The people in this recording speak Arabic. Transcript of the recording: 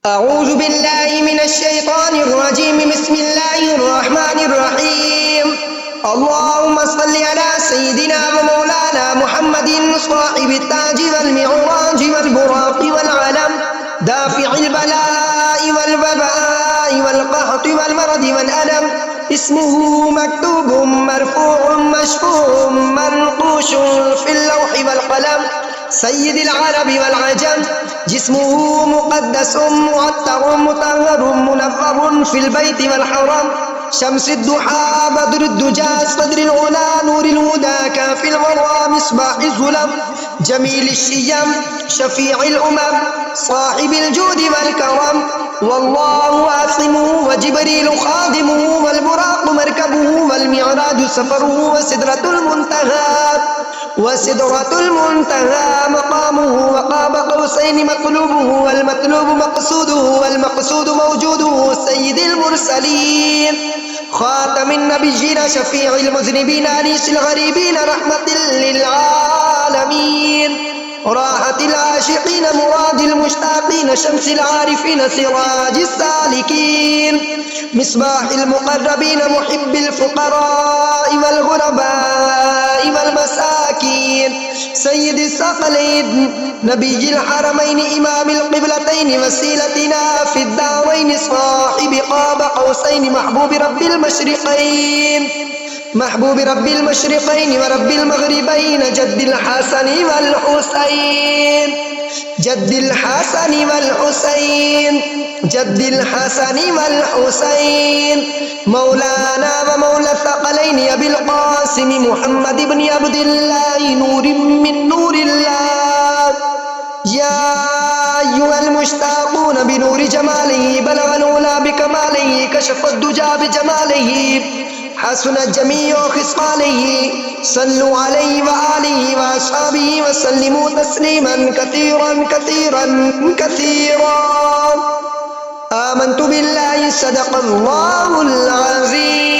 أعوذ بالله من الشيطان الرجيم. بسم الله الرحمن الرحيم. اللهم صل على سيدنا ومولانا محمد صاحب التاج والمعراج والبراق والعلم، دافع البلاء والوباء والقحط والمرض والألم. اسمه مكتوب مرفوع مشفوع منقوش في اللوح والقلم، سيد العرب والعجم. جسمه مقدس معطر مطهر منور في البيت والحرم، شمس الضحى بدر الدجى صدر العلا نور الهدى كافي الورى مصباح الظلم، جميل الشيم شفيع الأمم صاحب الجود والكرم. والله عاصمه وجبريل خادمه والبراق مركبه والمعراج سفره وسدرة المنتهى مقامه وقاب قوسين مطلوبه والمطلوب مقصوده والمقصود موجوده، سيد المرسلين خاتم النبيين شفيع المذنبين أنيس الغريبين رحمة للعالمين، راحة العاشقين مراد المشتاقين شمس العارفين سراج السالكين، مصباح المقربين محب الفقراء والغرباء والمساكين، سيد الثقلين نبي الحرمين إمام القبلتين وسيلتنا في الدارين صاحب قاب قوسين محبوب رب المشرقين ورب المغربين، جد الحسن والحسين مولانا ومولى الثقلين أبي القاسم محمد بن عبد الله نور من نور الله. يا أيها المشتاقون بنور جماله بلغ العلا بكماله، كشف الدجى بجماله حسنت جميع خصاله، صلوا عليه وآله وأصحابه وسلموا تسليما كثيرا كثيرا كثيرا. آمنت بالله صدق الله العظيم.